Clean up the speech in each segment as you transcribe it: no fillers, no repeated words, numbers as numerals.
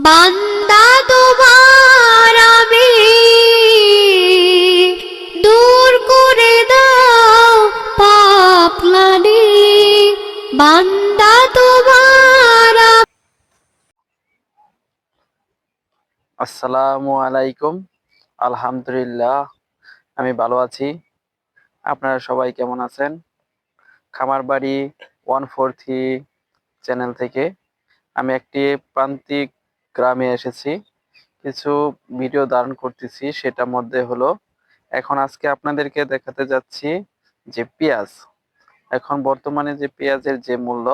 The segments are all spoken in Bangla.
বান্দা তোমার আমি দূর করে দাও পাপ গ্লানি বান্দা তোমার। আসসালামু আলাইকুম। আলহামদুলিল্লাহ, আমি ভালো আছি। আপনারা সবাই কেমন আছেন? খামার বাড়ি 143 চ্যানেল থেকে আমি একটি প্রান্তিক গ্রামে এসেছি, কিছু ভিডিও ধারণ করতেছি। সেটার মধ্যে হলো এখন আজকে আপনাদেরকে দেখাতে যাচ্ছি যে পেঁয়াজ, এখন বর্তমানে যে পেঁয়াজের যে মূল্য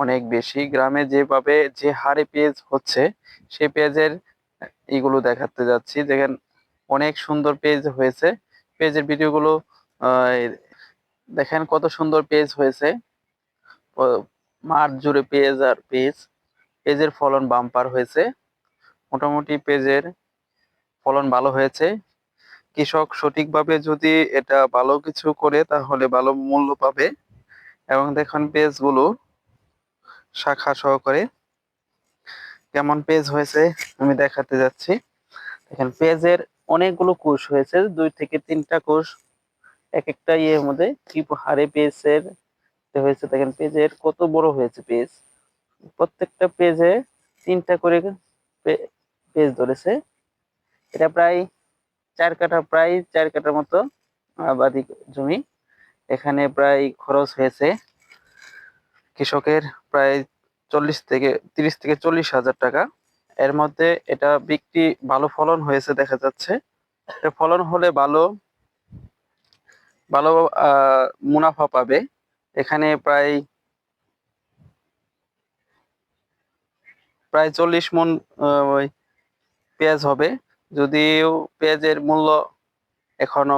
অনেক বেশি, গ্রামে যেভাবে যে হারে পেঁয়াজ হচ্ছে সেই পেঁয়াজের এগুলো দেখাতে যাচ্ছি। দেখেন অনেক সুন্দর পেজ হয়েছে, পেজের ভিডিওগুলো দেখেন কত সুন্দর পেজ হয়েছে। মাঠ জুড়ে পেজ আর পেজ, পেজের ফলন বাম্পার হয়েছে। মোটামুটি পেজের ফলন ভালো হয়েছে। কৃষক সঠিকভাবে যদি এটা ভালো কিছু করে তাহলে ভালো মূল্য পাবে। এবং দেখুন পেজগুলো শাখা সহকারে কেমন পেজ হয়েছে আমি দেখাতে যাচ্ছি। দেখেন পেজের অনেকগুলো কোষ হয়েছে, 2 থেকে 3টা কোষ এক একটা ইয়ের মধ্যে কি হারে পেজের হয়েছে। দেখেন পেজের কত বড় হয়েছে পেজ, প্রত্যেকটা পেজে 3টা করে পেজ ধরেছে। এটা প্রায় 4 কাঠা, প্রায় 4 কাঠার মতো আবাদি জমি। এখানে প্রায় খরচ হয়েছে কৃষকের প্রায় 30 থেকে 40 হাজার টাকা। এর মধ্যে এটা বিক্রি ভালো ফলন হয়েছে দেখা যাচ্ছে। এটা ফলন হলে ভালো ভালো মুনাফা পাবে। এখানে প্রায় প্রায় 40 মণ ওই পেঁয়াজ হবে। যদিও পেঁয়াজের মূল্য এখনো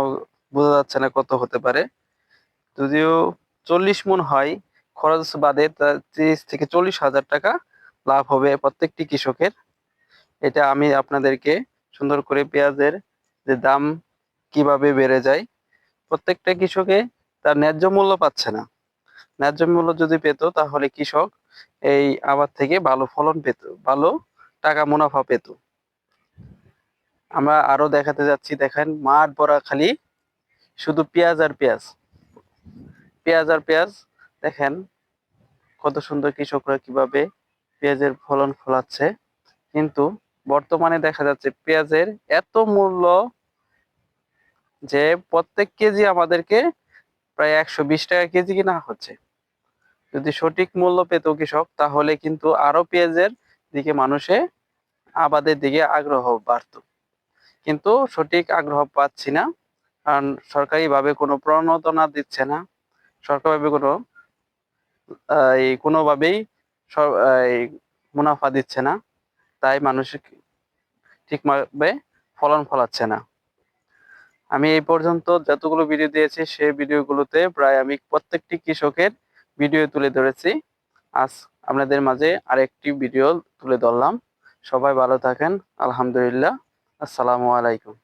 বোঝা যাচ্ছে না কত হতে পারে। যদিও 40 মণ হয়, খরচ বাদে 30 থেকে 40 হাজার টাকা লাভ হবে প্রত্যেকটি কৃষকের। এটা আমি আপনাদেরকে সুন্দর করে পেঁয়াজের যে দাম কিভাবে বেড়ে যায়, প্রত্যেকটা কৃষকে তার ন্যায্য মূল্য পাচ্ছে না। ন্যায্য মূল্য যদি পেত তাহলে কৃষক এই আবাদ থেকে ভালো ফলন পেত, ভালো টাকা মুনাফা পেত। আমরা আরো দেখাতে যাচ্ছি। দেখেন মাঠ ভরা খালি শুধু পেঁয়াজ আর পেঁয়াজ, পেঁয়াজ আর পেঁয়াজ। দেখেন কত সুন্দর কৃষকরা কিভাবে পেঁয়াজের ফলন ফলাচ্ছে। কিন্তু বর্তমানে দেখা যাচ্ছে পেঁয়াজের এত মূল্য যে প্রত্যেক কেজি আমাদেরকে প্রায় 120 টাকা কেজি কিনা হচ্ছে। যদি সঠিক মূল্য পেত কৃষক তাহলে কিন্তু আরো পেঁয়াজের দিকে মানুষে আবাদের দিকে আগ্রহ বাড়তো। কিন্তু সঠিক আগ্রহ পাচ্ছি না, কারণ সরকারি ভাবে কোনো প্রণোদনা দিচ্ছে না, সরকারিভাবে কোনো কোনোভাবেই এই মুনাফা দিচ্ছে না। তাই মানুষ ঠিকভাবে ফলন ফলাচ্ছে না। আমি এই পর্যন্ত যতগুলো ভিডিও দিয়েছি সেই ভিডিওগুলোতে প্রায় আমি প্রত্যেকটি কৃষকের ভিডিও তুলে ধরেছি। আজ আপনাদের মাঝে আরেকটি ভিডিও তুলে ধরলাম। সবাই ভালো থাকেন। আলহামদুলিল্লাহ। আসসালামু আলাইকুম।